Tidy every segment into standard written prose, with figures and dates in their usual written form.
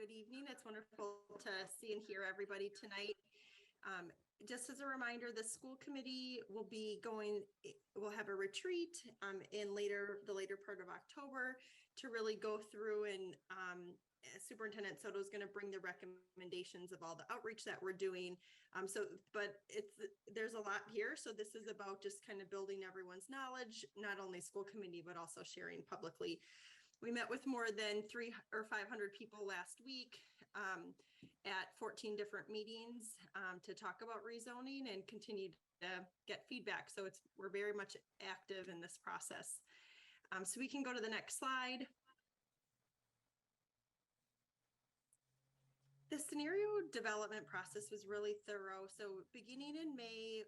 good evening. It's wonderful to see and hear everybody tonight. Just as a reminder, the school committee will have a retreat in the later part of October to really go through, and Superintendent Soto is going to bring the recommendations of all the outreach that we're doing. But there's a lot here. So this is about just kind of building everyone's knowledge, not only school committee, but also sharing publicly. We met with more than 300 or 500 people last week at 14 different meetings to talk about rezoning and continue to get feedback. So we're very much active in this process. So we can go to the next slide. The scenario development process was really thorough. So beginning in May,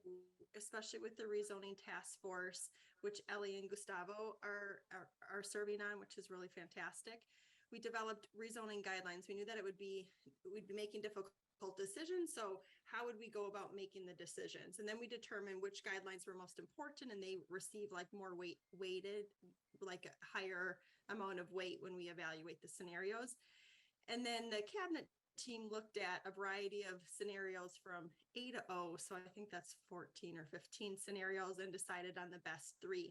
especially with the rezoning task force, which Ellie and Gustavo are serving on, which is really fantastic. We developed rezoning guidelines. We knew that we'd be making difficult decisions. So how would we go about making the decisions? And then we determined which guidelines were most important, and they receive like more weighted, like a higher amount of weight when we evaluate the scenarios. And then the cabinet team looked at a variety of scenarios from A to O. So I think that's 14 or 15 scenarios, and decided on the best 3.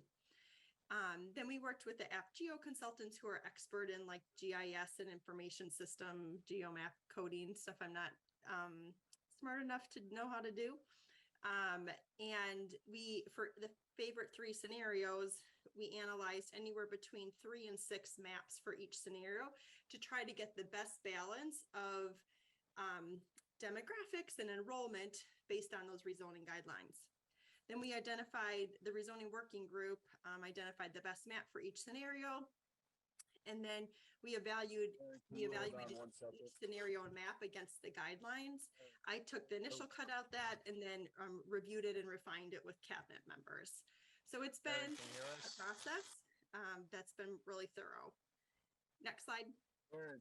Then we worked with the AppGeo consultants who are expert in like GIS and information system, geomap coding, stuff I'm not smart enough to know how to do. And for the favorite 3 scenarios, we analyzed anywhere between 3 and 6 maps for each scenario to try to get the best balance of demographics and enrollment based on those rezoning guidelines. Then we identified the rezoning working group, identified the best map for each scenario. And then we evaluated each scenario and map against the guidelines. I took the initial cut out that and then reviewed it and refined it with cabinet members. So it's been a process that's been really thorough. Next slide. Aaron.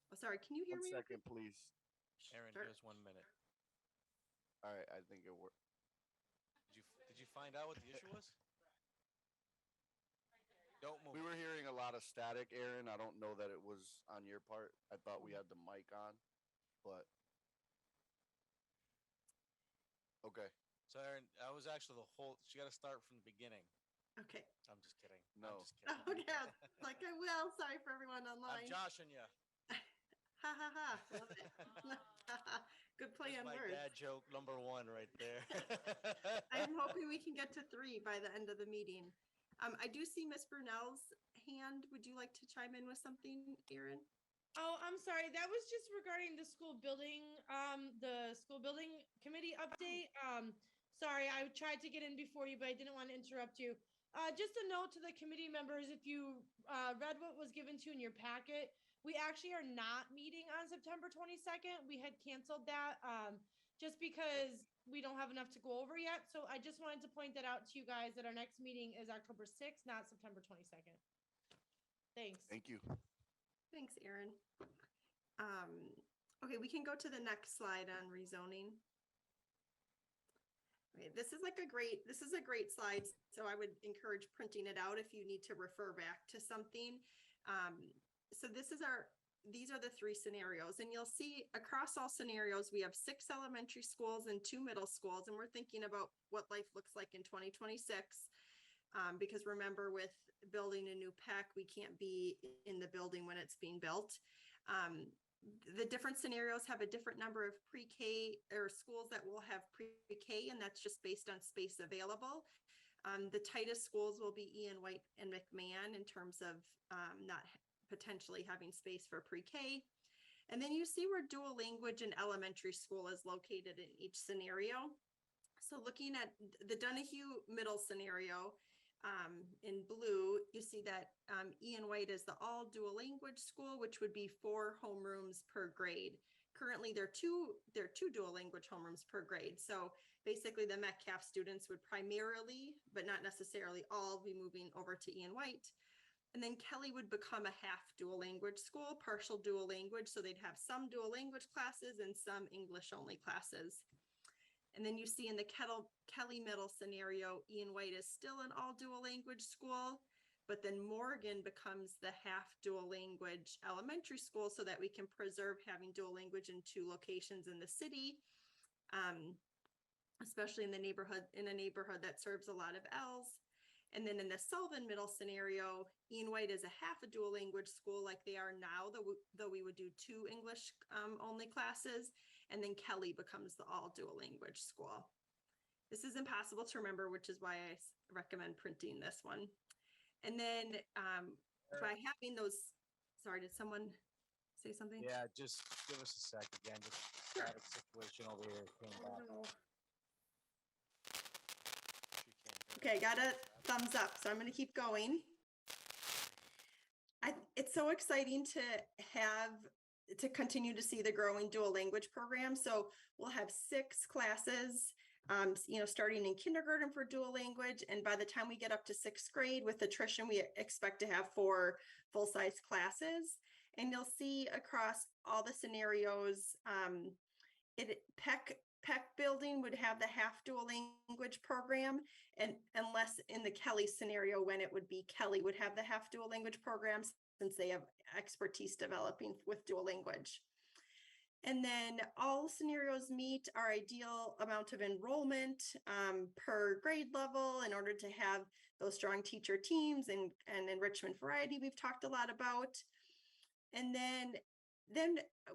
Oh, sorry, can you hear me? 1 second, please. Aaron, Sure. Here's 1 minute. All right, I think it worked. Did you find out what the issue was? Don't move. We were hearing a lot of static, Aaron. I don't know that it was on your part. I thought we had the mic on, but okay. So Aaron, I was actually she got to start from the beginning. Okay. I'm just kidding. No. I'm just kidding. Okay, like I will. Sorry for everyone I'm online. joshing you. Ha ha ha. Love it. Good play on My words. dad joke number 1 right there. I'm hoping we can get to 3 by the end of the meeting. I do see Miss Brunel's hand. Would you like to chime in with something, Erin? Oh, I'm sorry. That was just regarding the school building committee update. Sorry, I tried to get in before you, but I didn't want to interrupt you. Just a note to the committee members, if you read what was given to you in your packet, we actually are not meeting on September 22nd. We had canceled that just because we don't have enough to go over yet. So I just wanted to point that out to you guys that our next meeting is October 6th, not September 22nd. Thanks. Thank you. Thanks, Erin. Okay, we can go to the next slide on rezoning. Okay, this is a great slide. So I would encourage printing it out if you need to refer back to something. So these are the 3 scenarios, and you'll see across all scenarios, we have 6 elementary schools and 2 middle schools. And we're thinking about what life looks like in 2026. Because remember, with building a new PEC, we can't be in the building when it's being built. The different scenarios have a different number of pre-K or schools that will have pre-K, and that's just based on space available. The tightest schools will be Ian White and McMahon in terms of not potentially having space for pre-K. And then you see where dual language and elementary school is located in each scenario. So looking at the Donahue middle scenario in blue, you see that Ian White is the all dual language school, which would be 4 homerooms per grade. Currently, there are two dual language homerooms per grade. So basically the Metcalf students would primarily, but not necessarily all, be moving over to Ian White. And then Kelly would become a half dual language school, partial dual language. So they'd have some dual language classes and some English only classes. And then you see in the Kelly middle scenario, Ian White is still an all dual language school, but then Morgan becomes the half dual language elementary school so that we can preserve having dual language in 2 locations in the city. Especially in a neighborhood that serves a lot of L's. And then in the Sullivan middle scenario, Ian White is a half a dual language school like they are now, though we would do 2 English only classes. And then Kelly becomes the all dual language school. This is impossible to remember, which is why I recommend printing this one. And then by having those, sorry, did someone say something? Yeah, just give us a sec again. Just Sure. static situation over here. Came back. Oh, no. She Okay, got a thumbs up, so I'm going to keep going. It's so exciting to continue to see the growing dual language program. So we'll have 6 classes, starting in kindergarten for dual language. And by the time we get up to 6th grade with attrition, we expect to have 4 full-size classes. And you'll see across all the scenarios, Peck building would have the half dual language program, and unless in the Kelly scenario, when it would be Kelly would have the half dual language programs since they have expertise developing with dual language. And then all scenarios meet our ideal amount of enrollment per grade level in order to have those strong teacher teams and enrichment variety we've talked a lot about. And then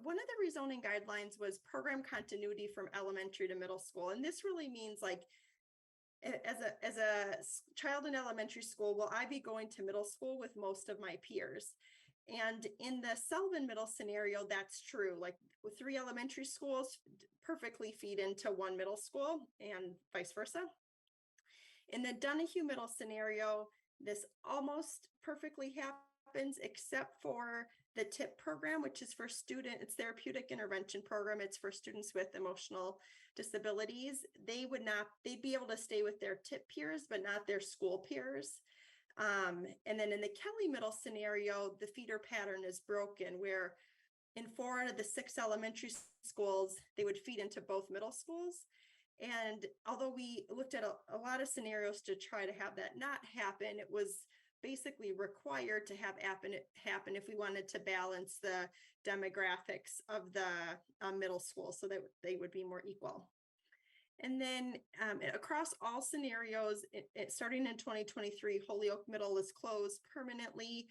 one of the rezoning guidelines was program continuity from elementary to middle school. And this really means like, as a child in elementary school, will I be going to middle school with most of my peers? And in the Sullivan middle scenario, that's true. Like with 3 elementary schools perfectly feed into 1 middle school and vice versa. In the Donahue middle scenario, this almost perfectly happens except for the TIP program, which is for it's therapeutic intervention program. It's for students with emotional disabilities. They'd be able to stay with their TIP peers, but not their school peers. And then in the Kelly middle scenario, the feeder pattern is broken where in 4 out of the 6 elementary schools, they would feed into both middle schools. And although we looked at a lot of scenarios to try to have that not happen, it was basically required to have happen if we wanted to balance the demographics of the middle school so that they would be more equal. And then across all scenarios, starting in 2023, Holyoke Middle is closed permanently.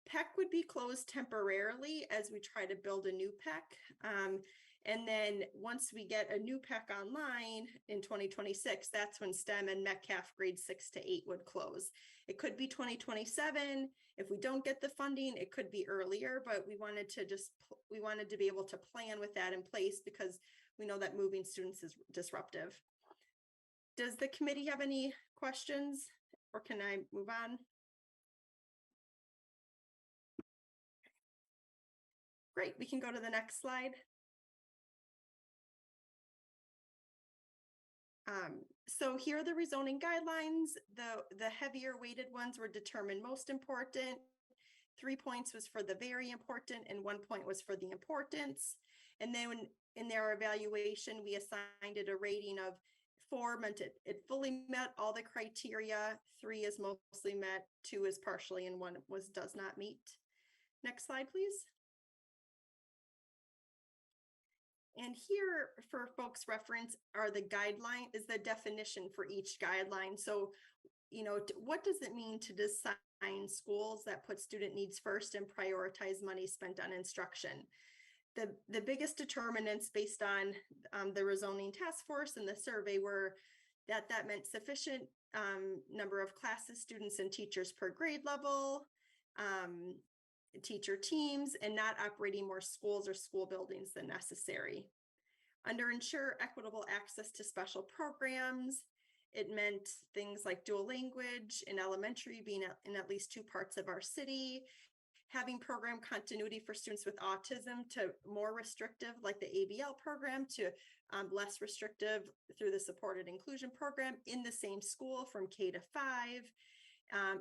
Peck would be closed temporarily as we try to build a new Peck. And then once we get a new Peck online in 2026, that's when STEM and Metcalf grades 6 to 8 would close. It could be 2027. If we don't get the funding, it could be earlier, but we wanted to be able to plan with that in place because we know that moving students is disruptive. Does the committee have any questions or can I move on? Great, we can go to the next slide. So here are the rezoning guidelines. The heavier weighted ones were determined most important. 3 points was for the very important and 1 point was for the importance. And then in their evaluation, we assigned it a rating of 4 meant it fully met all the criteria. 3 is mostly met, 2 is partially, and 1 does not meet. Next slide, please. And here for folks' reference are the is the definition for each guideline. So, what does it mean to design schools that put student needs first and prioritize money spent on instruction? The biggest determinants based on the rezoning task force and the survey were that meant sufficient number of classes, students, and teachers per grade level, teacher teams, and not operating more schools or school buildings than necessary. Under ensure equitable access to special programs, it meant things like dual language in elementary being in at least 2 parts of our city, having program continuity for students with autism to more restrictive like the ABL program to less restrictive through the supported inclusion program in the same school from K to 5,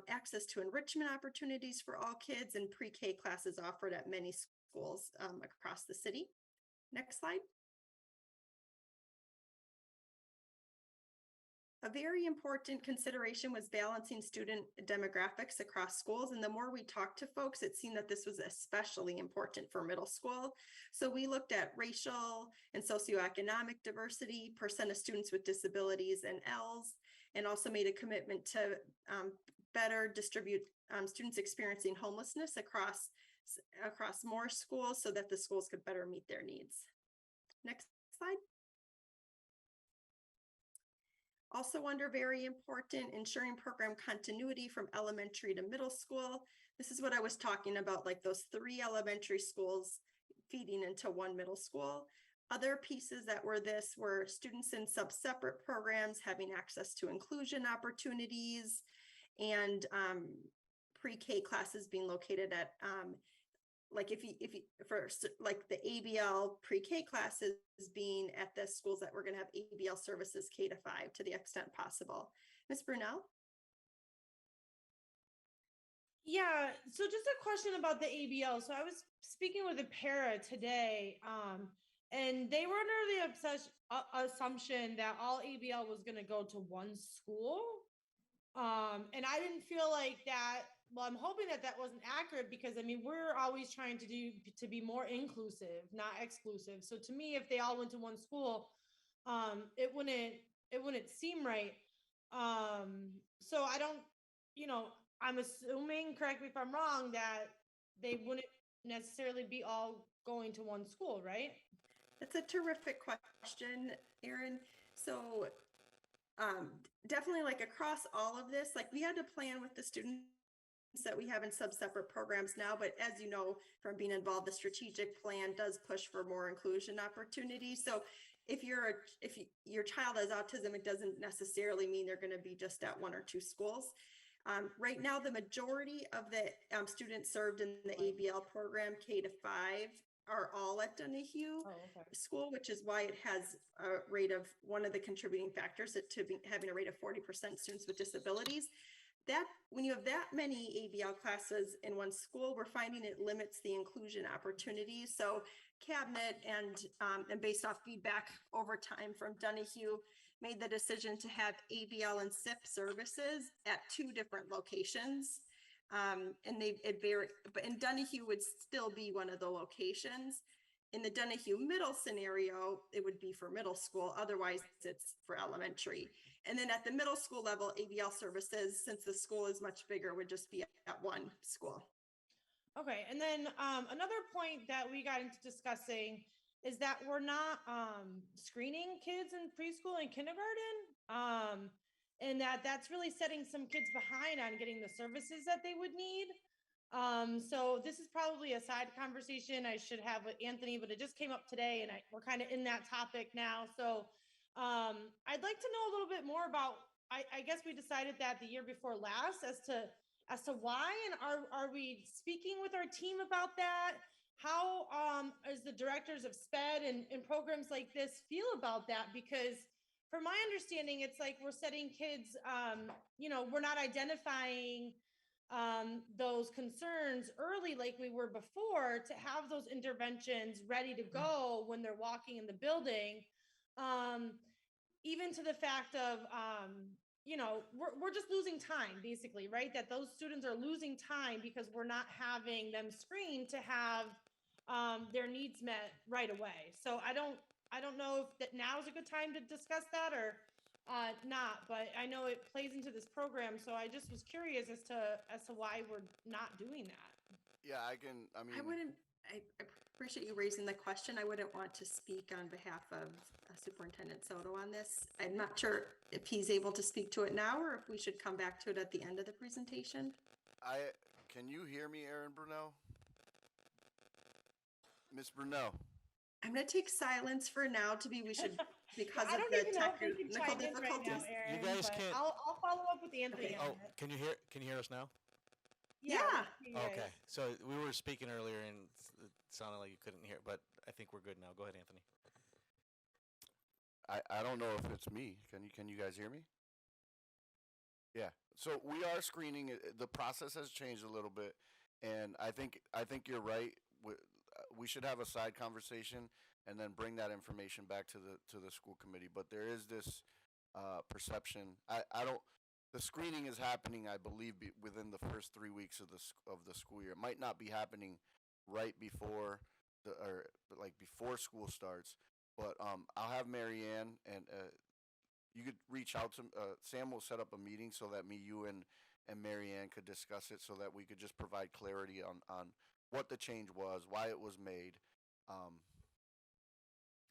access to enrichment opportunities for all kids and pre-K classes offered at many schools across the city. Next slide. A very important consideration was balancing student demographics across schools. And the more we talked to folks, it seemed that this was especially important for middle school. So we looked at racial and socioeconomic diversity, percent of students with disabilities and Ls, and also made a commitment to better distribute students experiencing homelessness across more schools so that the schools could better meet their needs. Next slide. Also under very important, ensuring program continuity from elementary to middle school. This is what I was talking about, like those 3 elementary schools feeding into 1 middle school. Other pieces that were this were students in separate programs having access to inclusion opportunities, and pre-K classes being located at like if you for like the ABL pre-K classes being at the schools that we're going to have ABL services K to 5 to the extent possible. Ms. Brunel? Yeah, so just a question about the ABL. So I was speaking with a para today, and they were under the assumption that all ABL was going to go to one school. And I didn't feel like that. Well, I'm hoping that that wasn't accurate, because I mean, we're always trying to be more inclusive, not exclusive. So to me, if they all went to one school, it wouldn't seem right. So I don't, I'm assuming, correct me if I'm wrong, that they wouldn't necessarily be all going to one school, right? That's a terrific question, Erin. So definitely, like across all of this, like we had to plan with the students that we have in separate programs now, but as you know from being involved, the strategic plan does push for more inclusion opportunities. So if your child has autism, it doesn't necessarily mean they're going to be just at 1 or 2 schools. Right now, the majority of the students served in the ABL program K to 5 are all at Donahue school, which is why it has a rate of, one of the contributing factors to having a rate of 40% students with disabilities. That when you have that many ABL classes in one school, we're finding it limits the inclusion opportunities. So Cabinet and based off feedback over time from Donahue, made the decision to have ABL and SIP services at 2 different locations. And but Donahue would still be one of the locations. In the Donahue middle scenario, it would be for middle school. Otherwise, it's for elementary. And then at the middle school level, ABL services, since the school is much bigger, would just be at 1 school. Okay. And then another point that we got into discussing is that we're not screening kids in preschool and kindergarten. And that's really setting some kids behind on getting the services that they would need. So this is probably a side conversation I should have with Anthony, but it just came up today, and we're kind of in that topic now. So I'd like to know a little bit more about, I guess we decided that the year before last as to why, and are we speaking with our team about that? How as the directors of SPED and programs like this feel about that? Because from my understanding, it's like we're setting kids, we're not identifying those concerns early like we were before, to have those interventions ready to go when they're walking in the building. Even to the fact of, we're just losing time, basically, right? That those students are losing time because we're not having them screened to have their needs met right away. So I don't know if that now is a good time to discuss that or not, but I know it plays into this program. So I just was curious as to why we're not doing that. Yeah, I appreciate you raising the question. I wouldn't want to speak on behalf of Superintendent Soto on this. I'm not sure if he's able to speak to it now or if we should come back to it at the end of the presentation. Can you hear me, Erin Brunel? Ms. Brunel? I'm going to take silence for now because I of don't the even know if we can technical chime in right difficulties. now, Erin, You guys but can't- I'll follow up with Anthony. Okay. On Oh, it. can you hear us now? Yeah. you guys. Okay, so we were speaking earlier and it sounded like you couldn't hear, but I think we're good now. Go ahead, Anthony. I don't know if it's me. Can you guys hear me? Yeah. So we are screening. The process has changed a little bit, and I think you're right. We should have a side conversation and then bring that information back to the school committee. But there is this perception. I don't. The screening is happening, I believe, within the first 3 weeks of the school year. It might not be happening right before like before school starts, but I'll have Marianne and you could reach out to Sam. Will set up a meeting so that me, you, and Marianne could discuss it, so that we could just provide clarity on what the change was, why it was made,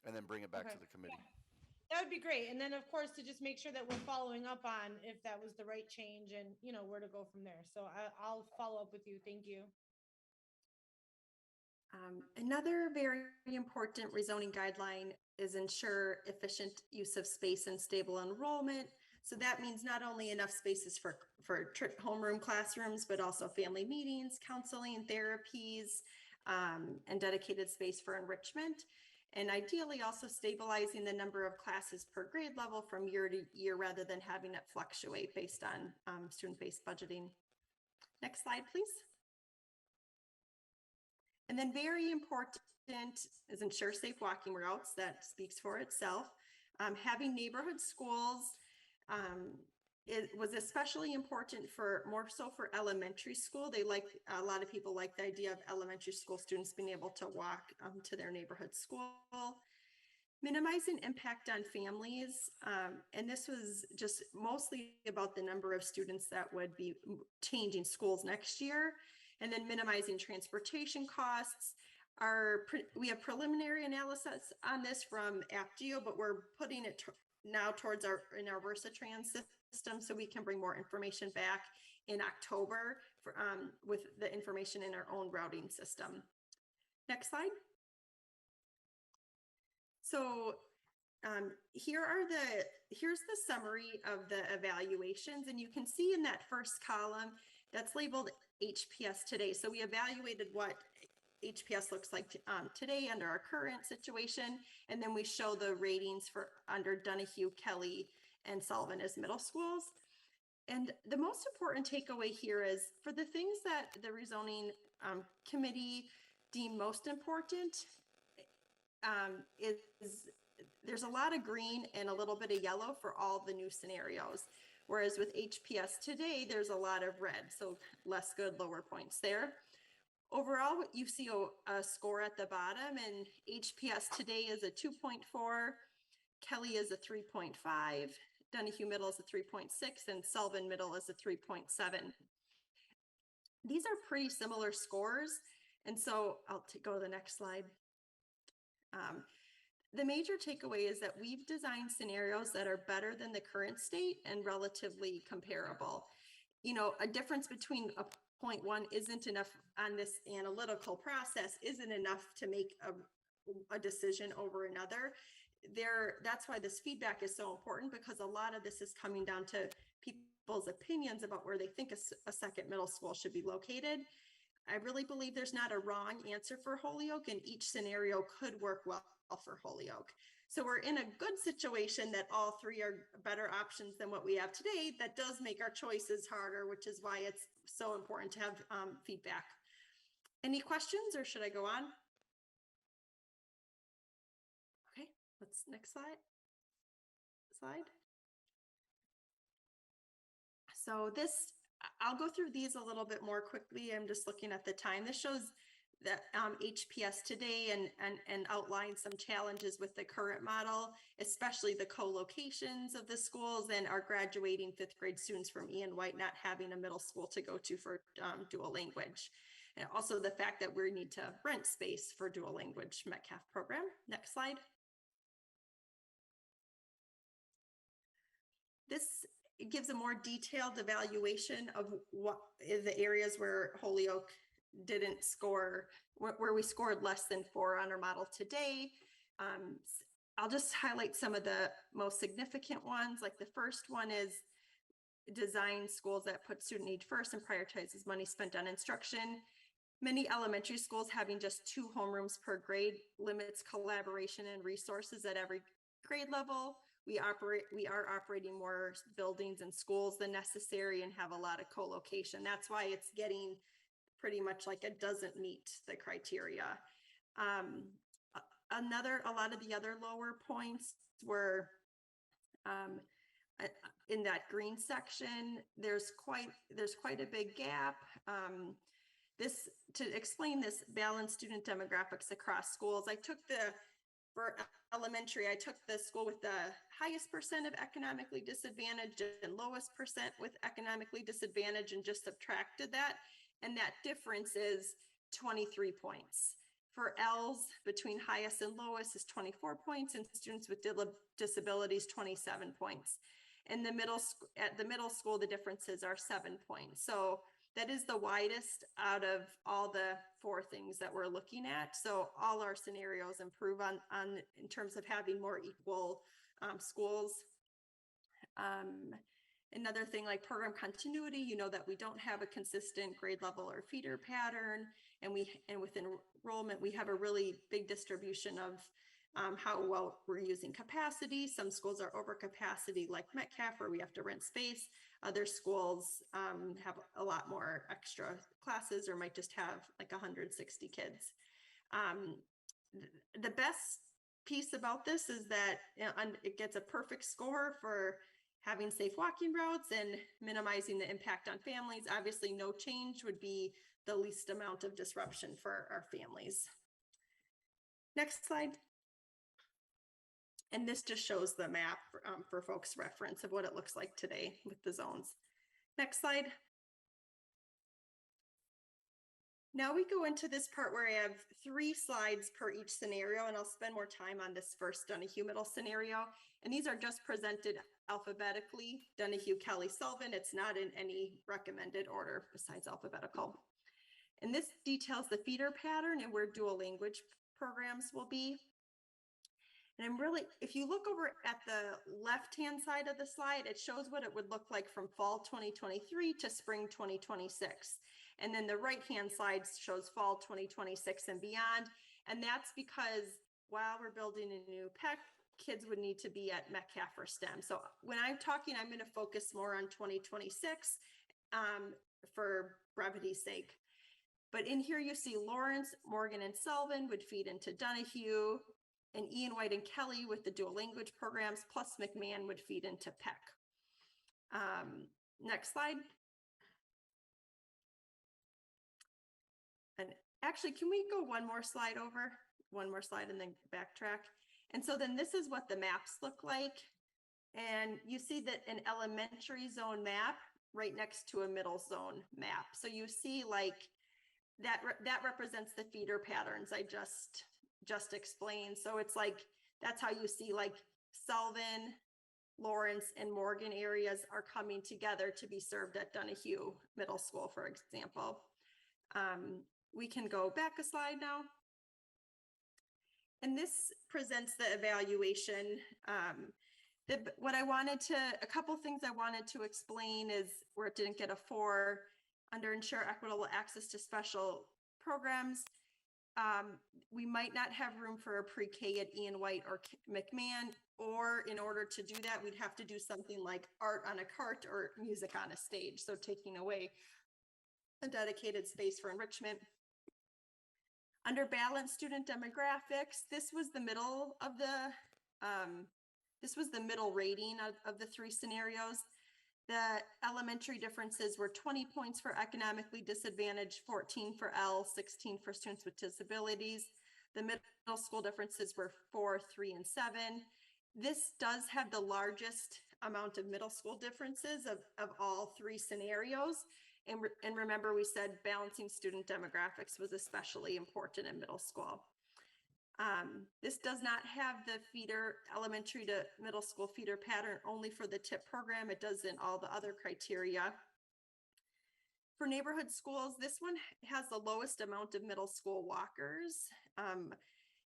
and then bring it back Okay. to the committee. That would be great. And then, of course, to just make sure that we're following up on if that was the right change and, where to go from there. So I'll follow up with you. Thank you. Another very important rezoning guideline is ensure efficient use of space and stable enrollment. So that means not only enough spaces for homeroom classrooms, but also family meetings, counseling, therapies, and dedicated space for enrichment. And ideally also stabilizing the number of classes per grade level from year to year rather than having it fluctuate based on student-based budgeting. Next slide, please. And then very important is ensure safe walking routes. That speaks for itself. Having neighborhood schools it was especially important more so for elementary school. A lot of people like the idea of elementary school students being able to walk to their neighborhood school. Minimizing impact on families. And this was just mostly about the number of students that would be changing schools next year. And then minimizing transportation costs. We have preliminary analysis on this from APTIO, but we're putting it now towards our VersaTrans system, so we can bring more information back in October with the information in our own routing system. Next slide. So here's the summary of the evaluations, and you can see in that first column that's labeled HPS Today. So we evaluated what HPS looks like today under our current situation, and then we show the ratings for under Donahue, Kelly, and Sullivan as middle schools. And the most important takeaway here is for the things that the rezoning committee deemed most important is there's a lot of green and a little bit of yellow for all the new scenarios. Whereas with HPS Today, there's a lot of red, so less good, lower points there. Overall, you see a score at the bottom, and HPS Today is a 2.4, Kelly is a 3.5, Donahue Middle is a 3.6, and Sullivan Middle is a 3.7. These are pretty similar scores, and so I'll go to the next slide. The major takeaway is that we've designed scenarios that are better than the current state and relatively comparable. A difference between a 0.1 isn't enough on this analytical process, isn't enough to make a decision over another. That's why this feedback is so important, because a lot of this is coming down to people's opinions about where they think a second middle school should be located. I really believe there's not a wrong answer for Holyoke, and each scenario could work well for Holyoke. So we're in a good situation that all three are better options than what we have today. That does make our choices harder, which is why it's so important to have feedback. Any questions, or should I go on? Okay, next slide. So I'll go through these a little bit more quickly. I'm just looking at the time. This shows that HPS Today and outlines some challenges with the current model, especially the co-locations of the schools and our graduating fifth grade students from Ian White not having a middle school to go to for dual language. And also the fact that we need to rent space for dual language Metcalf program. Next slide. This gives a more detailed evaluation of what is the areas where Holyoke didn't score, where we scored less than 4 on our model today. I'll just highlight some of the most significant ones. Like the first one is design schools that put student need first and prioritizes money spent on instruction. Many elementary schools having just 2 homerooms per grade limits collaboration and resources at every grade level. We are operating more buildings and schools than necessary and have a lot of co-location. That's why it's getting pretty much like it doesn't meet the criteria. A lot of the other lower points were in that green section, there's quite a big gap. This, to explain this balanced student demographics across schools, for elementary, I took the school with the highest percent of economically disadvantaged and lowest percent with economically disadvantaged and just subtracted that. And that difference is 23 points. For L's, between highest and lowest is 24 points, and students with disabilities, 27 points. In the at the middle school, the differences are 7 points. So that is the widest out of all the 4 things that we're looking at. So all our scenarios improve on in terms of having more equal schools. Another thing like program continuity, you know that we don't have a consistent grade level or feeder pattern, and with enrollment, we have a really big distribution of how well we're using capacity. Some schools are over capacity, like Metcalf, where we have to rent space. Other schools have a lot more extra classes or might just have like 160 kids. The best piece about this is that it gets a perfect score for having safe walking routes and minimizing the impact on families. Obviously, no change would be the least amount of disruption for our families. Next slide. And this just shows the map for folks' reference of what it looks like today with the zones. Next slide. Now we go into this part where I have 3 slides per each scenario, and I'll spend more time on this first Donahue Middle scenario. And these are just presented alphabetically, Donahue, Kelly, Sullivan. It's not in any recommended order besides alphabetical. And this details the feeder pattern and where dual language programs will be. And if you look over at the left-hand side of the slide, it shows what it would look like from fall 2023 to spring 2026. And then the right-hand side shows fall 2026 and beyond. And that's because while we're building a new PEC, kids would need to be at Metcalf or STEM. So when I'm talking, I'm going to focus more on 2026 for brevity's sake. But in here, you see Lawrence, Morgan, and Sullivan would feed into Donahue, and Ian White and Kelly with the dual language programs, plus McMahon would feed into PEC. Next slide. And actually, can we go one more slide over? One more slide and then backtrack. And so then this is what the maps look like. And you see that an elementary zone map right next to a middle zone map. So you see like that represents the feeder patterns I just explained. So it's like, that's how you see like Sullivan, Lawrence, and Morgan areas are coming together to be served at Donahue Middle School, for example. We can go back a slide now. And this presents the evaluation. A couple things I wanted to explain is where it didn't get a 4 under ensure equitable access to special programs. We might not have room for a pre-K at Ian White or McMahon, or in order to do that, we'd have to do something like art on a cart or music on a stage. So taking away a dedicated space for enrichment. Under balanced student demographics, this was the middle of the middle rating of the 3 scenarios. The elementary differences were 20 points for economically disadvantaged, 14 for L, 16 for students with disabilities. The middle school differences were 4, 3, and 7. This does have the largest amount of middle school differences of all 3 scenarios. And remember, we said balancing student demographics was especially important in middle school. This does not have the feeder elementary to middle school feeder pattern only for the TIP program. It does in all the other criteria. For neighborhood schools, this one has the lowest amount of middle school walkers.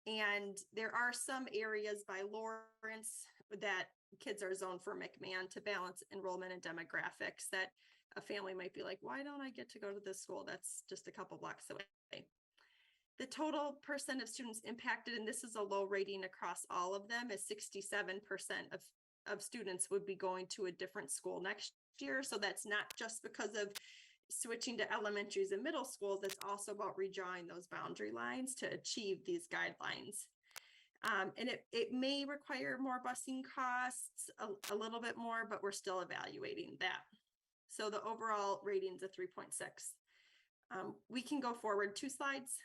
And there are some areas by Lawrence that kids are zoned for McMahon to balance enrollment and demographics that a family might be like, why don't I get to go to this school? That's just a couple blocks away. The total percent of students impacted, and this is a low rating across all of them, is 67% of students would be going to a different school next year. So that's not just because of switching to elementaries and middle schools, it's also about redrawing those boundary lines to achieve these guidelines. And it may require more busing costs, a little bit more, but we're still evaluating that. So the overall rating's a 3.6. We can go forward 2 slides.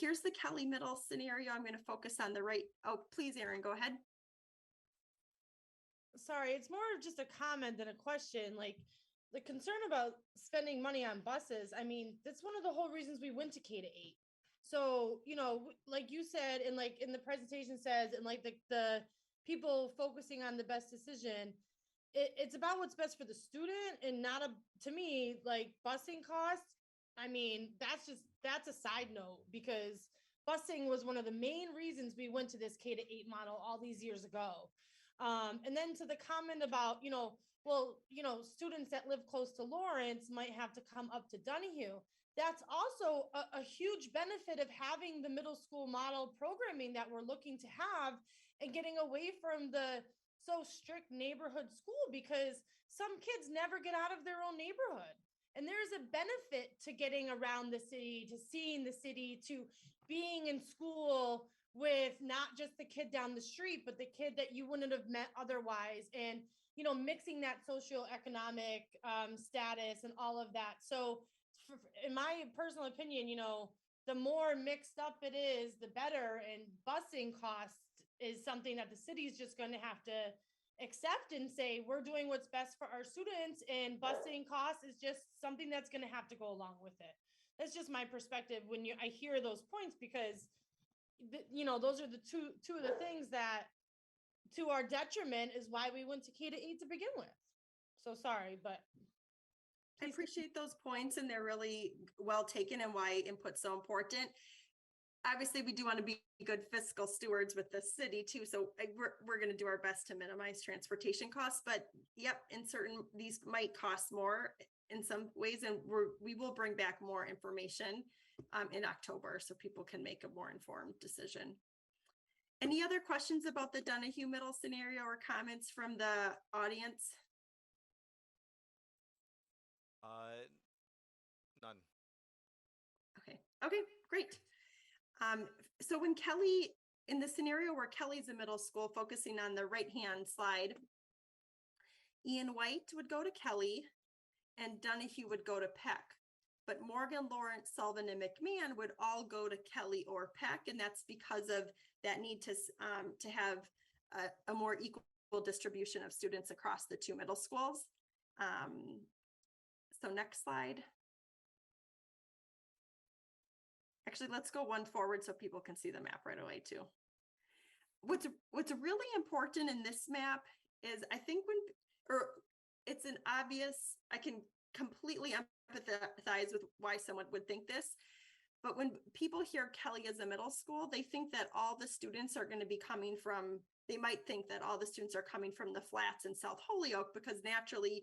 Here's the Kelly Middle scenario. I'm going to focus on the right. Oh, please, Erin, go ahead. Sorry, it's more of just a comment than a question. Like the concern about spending money on buses, I mean, that's one of the whole reasons we went to K-8. So, like you said, and like in the presentation says, and like the people focusing on the best decision, it's about what's best for the student and not to me, like busing costs. I mean, that's a side note because busing was one of the main reasons we went to this K-8 model all these years ago. And then to the comment about, students that live close to Lawrence might have to come up to Donahue. That's also a huge benefit of having the middle school model programming that we're looking to have and getting away from the so strict neighborhood school, because some kids never get out of their own neighborhood. And there's a benefit to getting around the city, to seeing the city, to being in school with not just the kid down the street, but the kid that you wouldn't have met otherwise. And, mixing that socioeconomic status and all of that. So in my personal opinion, the more mixed up it is, the better. And busing costs is something that the city's just going to have to accept and say, we're doing what's best for our students, and busing costs is just something that's going to have to go along with it. That's just my perspective when I hear those points, because those are the two of the things that to our detriment is why we went to K-8 to begin with. So sorry, but I appreciate those points, and they're really well taken, and why input's so important. Obviously, we do want to be good fiscal stewards with the city too. So we're going to do our best to minimize transportation costs, but yep, these might cost more in some ways, and we will bring back more information in October so people can make a more informed decision. Any other questions about the Donahue Middle scenario or comments from the audience? None. Okay, great. So in the scenario where Kelly's a middle school, focusing on the right-hand slide, Ian White would go to Kelly and Donahue would go to Peck. But Morgan, Lawrence, Sullivan, and McMahon would all go to Kelly or Peck, and that's because of that need to have a more equal distribution of students across the 2 middle schools. So next slide. Actually, let's go one forward so people can see the map right away too. What's really important in this map is, I think it's an obvious, I can completely empathize with why someone would think this, but when people hear Kelly as a middle school, they think that all the students are going to be coming from, they might think that all the students are coming from the Flats and South Holyoke, because naturally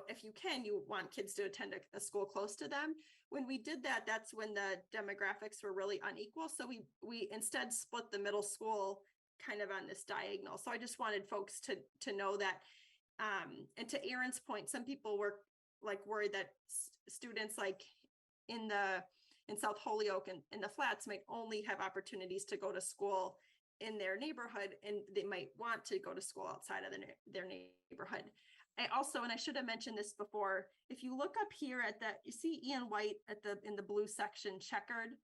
if you can, you want kids to attend a school close to them. When we did that, that's when the demographics were really unequal. So we instead split the middle school kind of on this diagonal. So I just wanted folks to know that. And to Erin's point, some people were worried that students like in South Holyoke and in the Flats might only have opportunities to go to school in their neighborhood, and they might want to go to school outside of their neighborhood. And I should have mentioned this before, if you look up here you see Ian White in the blue section checkered.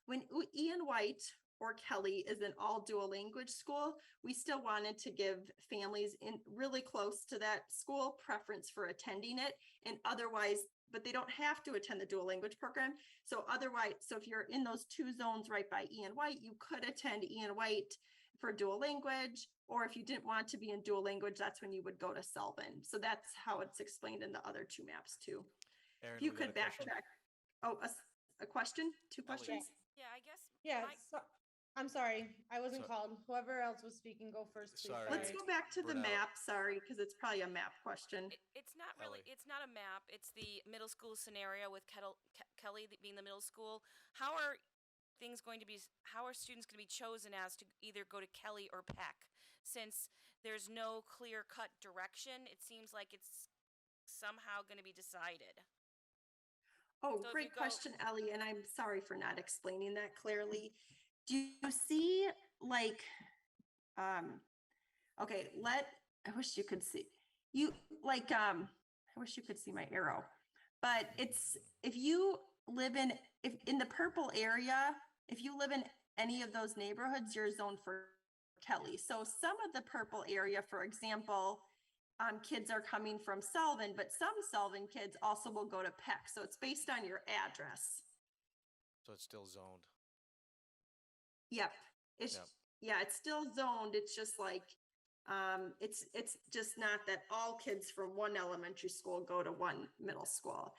When Ian White or Kelly is an all dual language school, we still wanted to give families in really close to that school preference for attending it, and otherwise, but they don't have to attend the dual language program. So if you're in those 2 zones right by Ian White, you could attend Ian White for dual language, or if you didn't want to be in dual language, that's when you would go to Sullivan. So that's how it's explained in the other 2 maps too. Erin, If you we got could a question. backtrack. Oh, a question? 2 questions? Yeah, I guess. Yeah, my- I'm sorry, I wasn't So- called. Whoever else was speaking, go first, please. Sorry. Let's go back to the Brunel. map, sorry, because it's probably a map question. It's not really. Ellie. It's not a map. It's the middle school scenario with Kelly being the middle school. How are students going to be chosen as to either go to Kelly or Peck? Since there's no clear-cut direction, it seems like it's somehow going to be decided. Oh, So if you great go- question, Ellie, and I'm sorry for not explaining that clearly. Do you see like, okay, I wish you could see, you, like, I wish you could see my arrow, but it's, if you live in, if in the purple area, if you live in any of those neighborhoods, you're zoned for Kelly. So some of the purple area, for example, kids are coming from Sullivan, but some Sullivan kids also will go to Peck. So it's based on your address. So it's still zoned. Yep. It's, Yep. yeah, it's still zoned. It's just like, it's just not that all kids from one elementary school go to one middle school.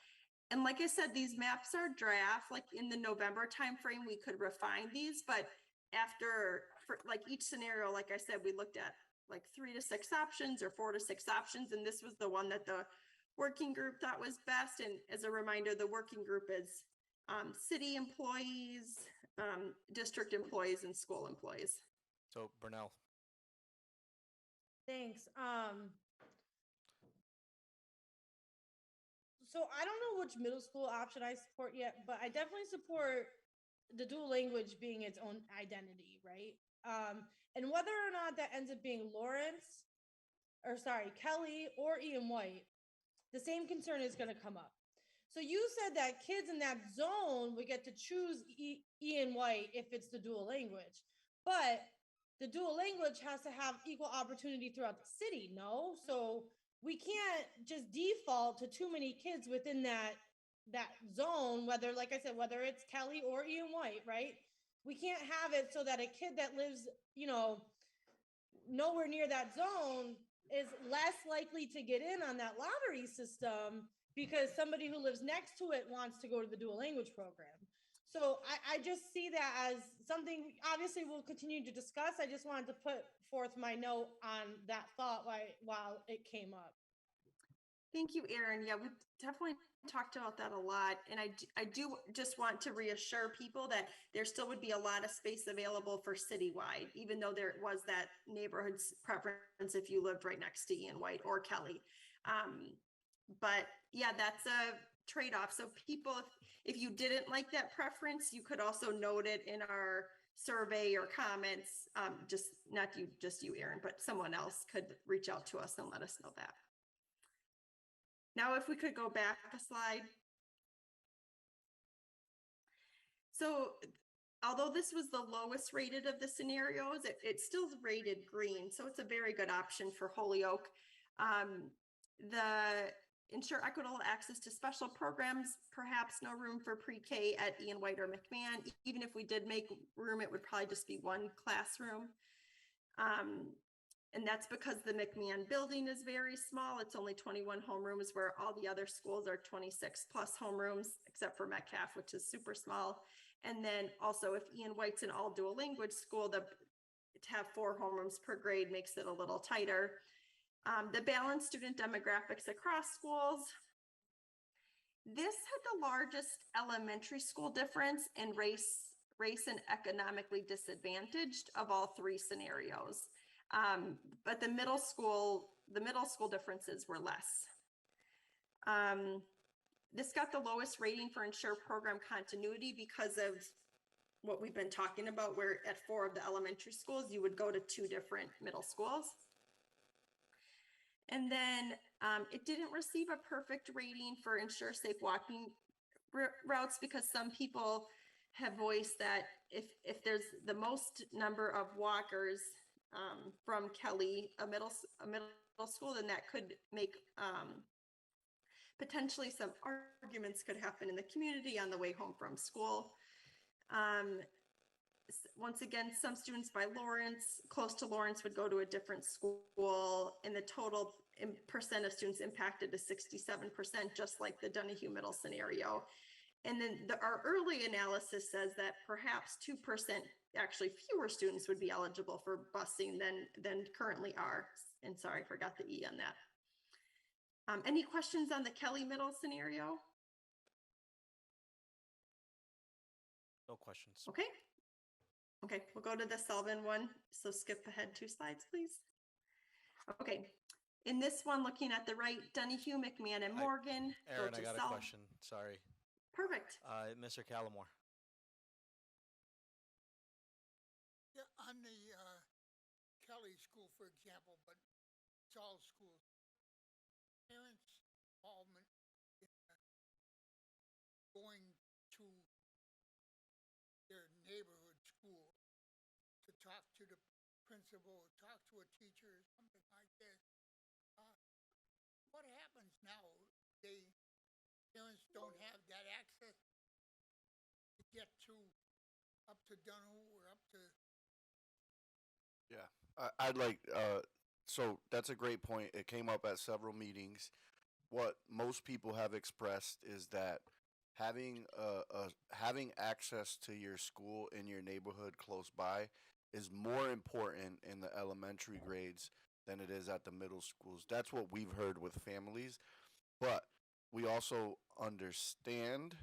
And like I said, these maps are draft, like in the November timeframe, we could refine these, but after, for like each scenario, like I said, we looked at like 3 to 6 options or 4 to 6 options. And this was the one that the working group thought was best. And as a reminder, the working group is city employees, district employees, and school employees. So Brunel. Thanks. So I don't know which middle school option I support yet, but I definitely support the dual language being its own identity, right? And whether or not that ends up being Kelly or Ian White, the same concern is going to come up. So you said that kids in that zone would get to choose Ian White if it's the dual language, but the dual language has to have equal opportunity throughout the city, no? So we can't just default to too many kids within that zone, whether, like I said, whether it's Kelly or Ian White, right? We can't have it so that a kid that lives, nowhere near that zone is less likely to get in on that lottery system because somebody who lives next to it wants to go to the dual language program. So I just see that as something, obviously we'll continue to discuss. I just wanted to put forth my note on that thought while it came up. Thank you, Erin. Yeah, we've definitely talked about that a lot. And I do just want to reassure people that there still would be a lot of space available for citywide, even though there was that neighborhood's preference if you lived right next to Ian White or Kelly. But yeah, that's a trade-off. So people, if you didn't like that preference, you could also note it in our survey or comments, not you, Erin, but someone else could reach out to us and let us know that. Now, if we could go back a slide. So although this was the lowest rated of the scenarios, it's still rated green. So it's a very good option for Holyoke. The ensure equitable access to special programs, perhaps no room for pre-K at Ian White or McMahon. Even if we did make room, it would probably just be one classroom. And that's because the McMahon building is very small. It's only 21 homerooms, where all the other schools are 26 plus homerooms, except for Metcalf, which is super small. And then also if Ian White's an all dual language school, to have 4 homerooms per grade makes it a little tighter. The balanced student demographics across schools. This had the largest elementary school difference in race and economically disadvantaged of all 3 scenarios. But the middle school differences were less. This got the lowest rating for ensure program continuity because of what we've been talking about, where at 4 of the elementary schools, you would go to 2 different middle schools. And then it didn't receive a perfect rating for ensure safe walking routes, because some people have voiced that if there's the most number of walkers from Kelly, a middle school, then that could make potentially some arguments could happen in the community on the way home from school. Once again, some students by Lawrence, close to Lawrence, would go to a different school, and the total percent of students impacted to 67%, just like the Donahue middle scenario. And then our early analysis says that perhaps 2%, actually fewer students would be eligible for busing than currently are. And sorry, I forgot the E on that. Any questions on the Kelly middle scenario? No questions. Okay. Okay, we'll go to the Sullivan one. So skip ahead 2 slides, please. Okay, in this one, looking at the right, Donahue, McMahon, and Morgan. Aaron, I got a question. Sorry. Perfect. Mr. Callamore. Yeah, on the Kelly School, for example, but it's all schools. Parents' involvement in going to their neighborhood school to talk to the principal, talk to a teacher, or something like this. Uh, what happens now? Parents don't have that access to get to up to Donahue or up to. Yeah, I'd like. So that's a great point. It came up at several meetings. What most people have expressed is that having access to your school in your neighborhood close by is more important in the elementary grades than it is at the middle schools. That's what we've heard with families, but we also understand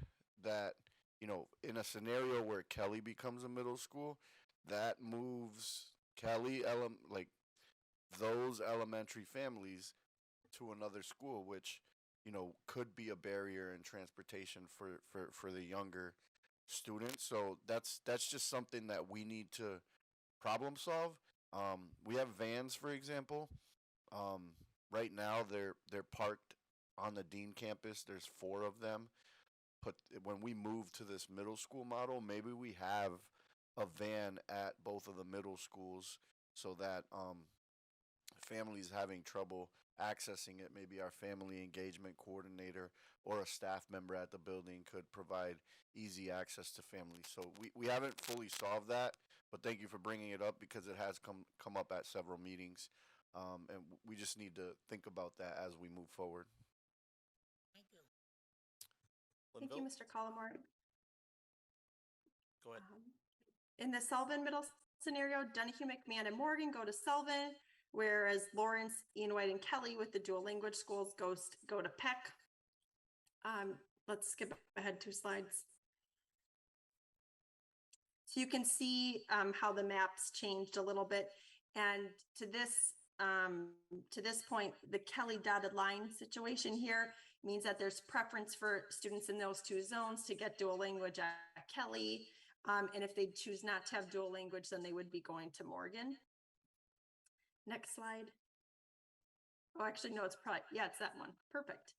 that in a scenario where Kelly becomes a middle school, that moves like those elementary families to another school, which could be a barrier in transportation for the younger students. So that's just something that we need to problem solve. We have vans, for example. Right now they're parked on the Dean campus. There's 4 of them. But when we move to this middle school model, maybe we have a van at both of the middle schools so that families having trouble accessing it, maybe our family engagement coordinator or a staff member at the building could provide easy access to families. So we haven't fully solved that, but thank you for bringing it up because it has come up at several meetings, and we just need to think about that as we move forward. Thank you. Thank you, Linville? Mr. Collmore. Go ahead. In the Sullivan middle scenario, Donahue, McMahon, and Morgan go to Sullivan, whereas Lawrence, Ian White, and Kelly with the dual language schools go to Peck. Let's skip ahead 2 slides. So you can see how the maps changed a little bit. And to this point, the Kelly dotted line situation here means that there's preference for students in those 2 zones to get dual language at Kelly. And if they choose not to have dual language, then they would be going to Morgan. Next slide. Oh, actually, no, it's probably, yeah, it's that one. Perfect.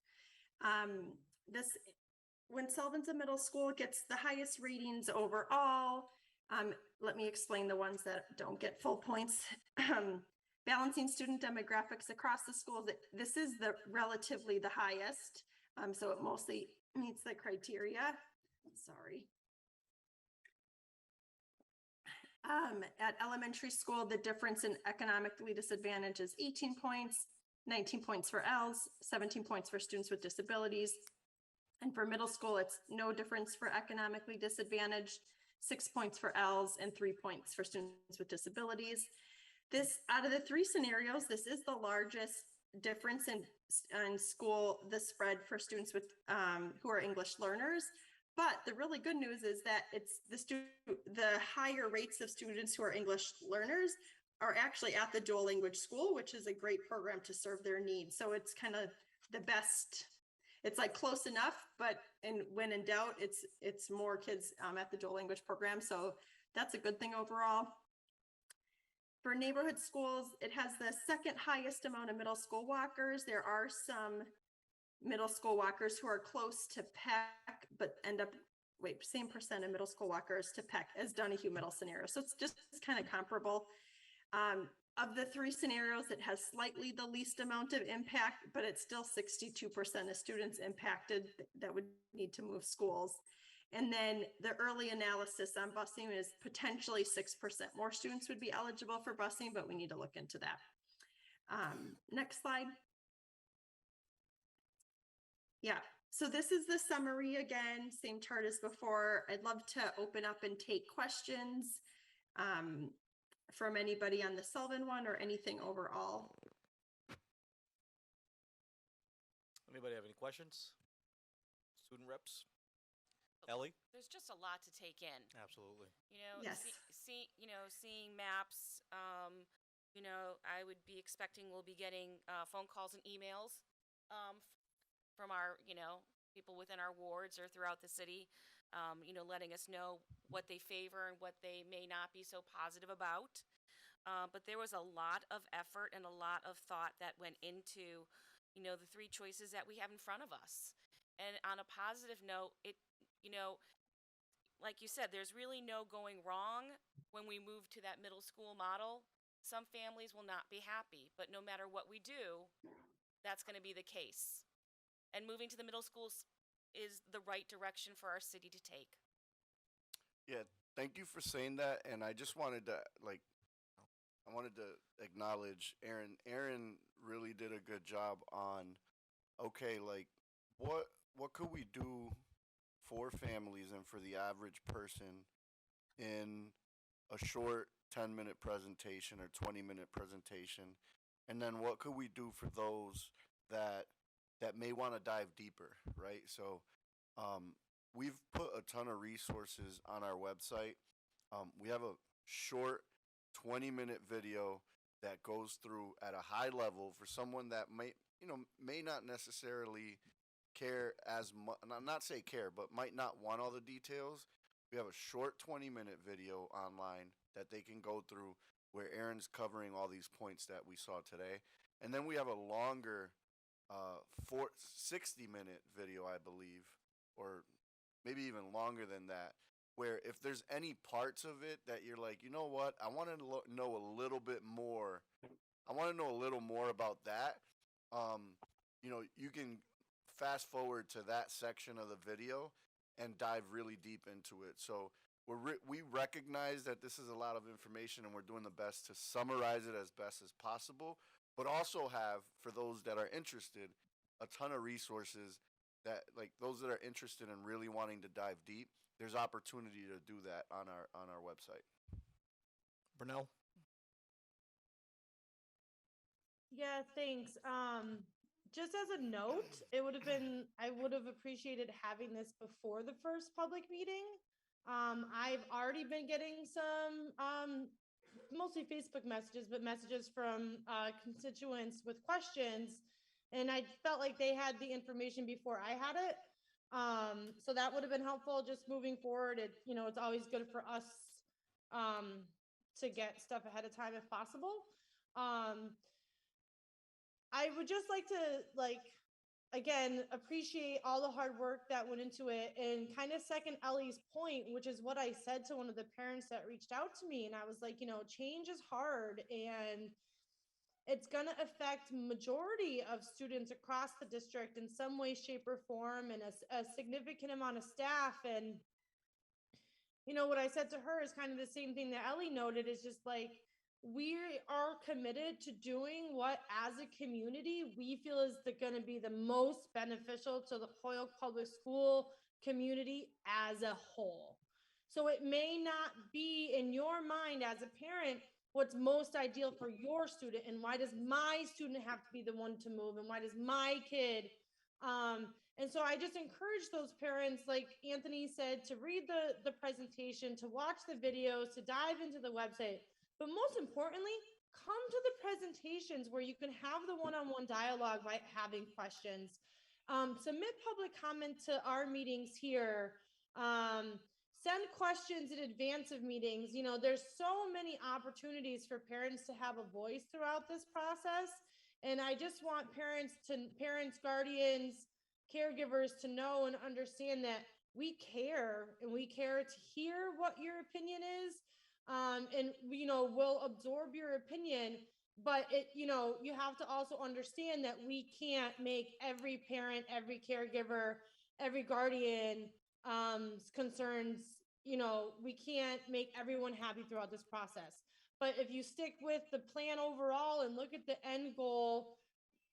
When Sullivan's a middle school, it gets the highest ratings overall. Let me explain the ones that don't get full points. Balancing student demographics across the schools. This is relatively the highest. So it mostly meets the criteria. Sorry. At elementary school, the difference in economically disadvantaged is 18 points, 19 points for Ls, 17 points for students with disabilities. And for middle school, it's no difference for economically disadvantaged, 6 points for Ls and 3 points for students with disabilities. This, out of the 3 scenarios, this is the largest difference in school, the spread for students with who are English learners. But the really good news is that it's the higher rates of students who are English learners are actually at the dual language school, which is a great program to serve their needs. So it's kind of the best. It's like close enough, but when in doubt, it's more kids at the dual language program. So that's a good thing overall. For neighborhood schools, it has the 2nd highest amount of middle school walkers. There are some middle school walkers who are close to Peck, but end up, same percent of middle school walkers to Peck as Donahue middle scenario. So it's just kind of comparable. Of the 3 scenarios, it has slightly the least amount of impact, but it's still 62% of students impacted that would need to move schools. And then the early analysis on busing is potentially 6% more students would be eligible for busing, but we need to look into that. Next slide. Yeah, so this is the summary again, same chart as before. I'd love to open up and take questions from anybody on the Sullivan one or anything overall. Anybody have any questions? Student reps? Ellie? There's just a lot to take in. Absolutely. Yes. Seeing maps, I would be expecting we'll be getting phone calls and emails from our, people within our wards or throughout the city, letting us know what they favor and what they may not be so positive about. But there was a lot of effort and a lot of thought that went into, the three choices that we have in front of us. And on a positive note, like you said, there's really no going wrong when we move to that middle school model. Some families will not be happy, but no matter what we do, that's going to be the case. And moving to the middle schools is the right direction for our city to take. Yeah, thank you for saying that. And I just wanted to I wanted to acknowledge Aaron. Aaron really did a good job on, okay, like what could we do for families and for the average person in a short 10-minute presentation or 20-minute presentation, and then what could we do for those that may want to dive deeper, right? So we've put a ton of resources on our website. We have a short 20-minute video that goes through at a high level for someone that may not necessarily care as much, not say care, but might not want all the details. We have a short 20-minute video online that they can go through where Aaron's covering all these points that we saw today. And then we have a longer 60-minute video, I believe, or maybe even longer than that, where if there's any parts of it that you're like, you know what, I want to know a little bit more. I want to know a little more about that. You can fast forward to that section of the video and dive really deep into it. So we recognize that this is a lot of information, and we're doing the best to summarize it as best as possible, but also have, for those that are interested, a ton of resources that, like, those that are interested in really wanting to dive deep, there's opportunity to do that on our website. Brunel? Yeah, thanks. Just as a note, I would have appreciated having this before the first public meeting. I've already been getting some, mostly Facebook messages, but messages from constituents with questions. And I felt like they had the information before I had it. So that would have been helpful just moving forward. It's always good for us to get stuff ahead of time if possible. I would just like to, again, appreciate all the hard work that went into it, and kind of second Ellie's point, which is what I said to one of the parents that reached out to me. And I was like, change is hard, and it's going to affect majority of students across the district in some way, shape, or form, and a significant amount of staff. And what I said to her is kind of the same thing that Ellie noted, is just like, we are committed to doing what, as a community, we feel is going to be the most beneficial to the Holyoke Public School community as a whole. So it may not be in your mind as a parent what's most ideal for your student, and why does my student have to be the one to move, and why does my kid and so I just encourage those parents, like Anthony said, to read the presentation, to watch the videos, to dive into the website. But most importantly, come to the presentations where you can have the one-on-one dialogue by having questions. Submit public comment to our meetings here. Send questions in advance of meetings. There's so many opportunities for parents to have a voice throughout this process. And I just want parents, guardians, caregivers to know and understand that we care, and we care to hear what your opinion is. And we'll absorb your opinion, but you have to also understand that we can't make every parent, every caregiver, every guardian concerns, we can't make everyone happy throughout this process. But if you stick with the plan overall and look at the end goal,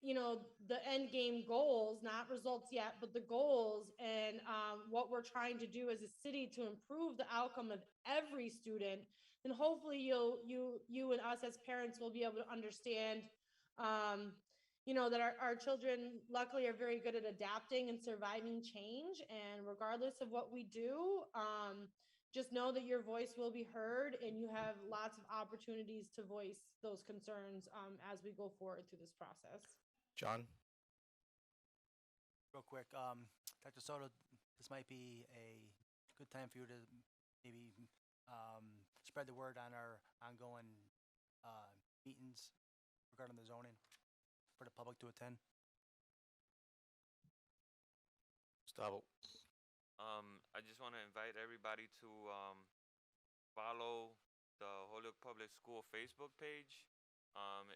the end game goals, not results yet, but the goals, and what we're trying to do as a city to improve the outcome of every student, then hopefully you and us as parents will be able to understand, that our children luckily are very good at adapting and surviving change. And regardless of what we do, just know that your voice will be heard, and you have lots of opportunities to voice those concerns as we go forward through this process. John? Real quick, Dr. Soto, this might be a good time for you to maybe spread the word on our ongoing meetings regarding the zoning for the public to attend. Gustavo. I just want to invite everybody to follow the Holyoke Public School Facebook page.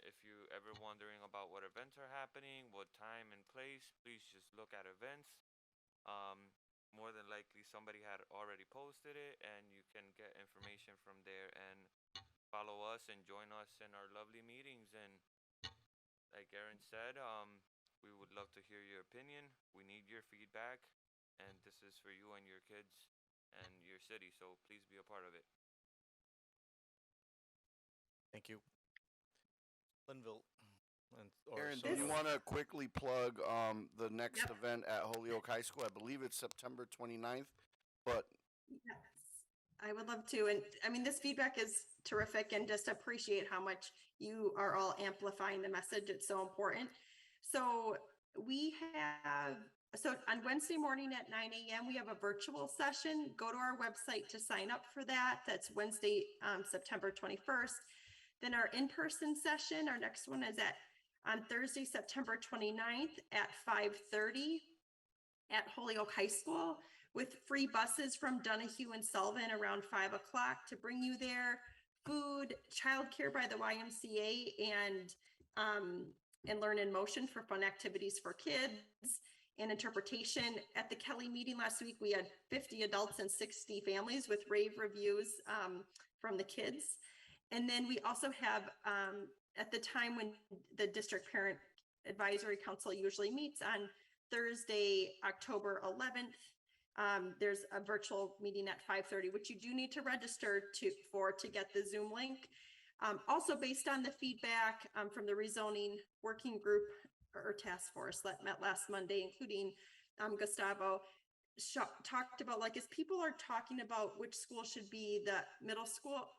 If you ever wondering about what events are happening, what time and place, please just look at events. More than likely somebody had already posted it, and you can get information from there and follow us and join us in our lovely meetings. And like Aaron said, we would love to hear your opinion. We need your feedback, and this is for you and your kids and your city, so please be a part of it. Thank you. Linville. Aaron, do This- you want to quickly plug the next Yep. event at Holyoke High School? I believe it's September 29th, but Yes, I would love to. And I mean, this feedback is terrific and just appreciate how much you are all amplifying the message. It's so important. So so on Wednesday morning at 9 a.m., we have a virtual session. Go to our website to sign up for that. That's Wednesday, September 21st. Then our in-person session, our next one is on Thursday, September 29th at 5:30 at Holyoke High School, with free buses from Donahue and Sullivan around 5 o'clock to bring you there, food, childcare by the YMCA, and Learn in Motion for fun activities for kids, and interpretation. At the Kelly meeting last week, we had 50 adults and 60 families with rave reviews from the kids. And then we also have, at the time when the District Parent Advisory Council usually meets on Thursday, October 11th, there's a virtual meeting at 5:30, which you do need to register to get the Zoom link. Also, based on the feedback from the rezoning working group or task force that met last Monday, including Gustavo, talked about, like, as people are talking about which school should be the middle school,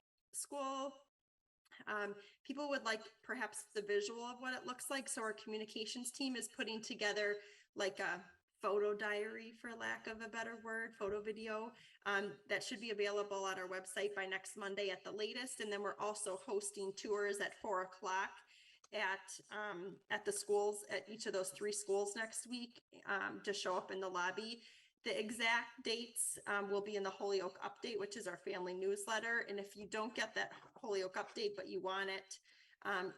people would like perhaps the visual of what it looks like. So our communications team is putting together like a photo diary, for lack of a better word, photo video, that should be available at our website by next Monday at the latest. And then we're also hosting tours at 4 o'clock at the schools, at each of those 3 schools next week, to show up in the lobby. The exact dates will be in the Holyoke Update, which is our family newsletter. And if you don't get that Holyoke Update, but you want it,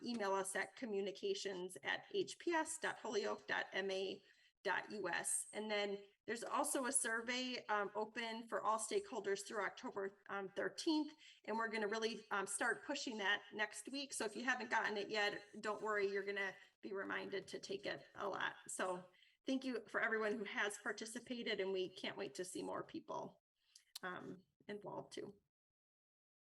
email us at communications@hps.holyoke.ma.us. And then there's also a survey open for all stakeholders through October 13th. And we're going to really start pushing that next week. So if you haven't gotten it yet, don't worry, you're going to be reminded to take it a lot. So thank you for everyone who has participated, and we can't wait to see more people involved too.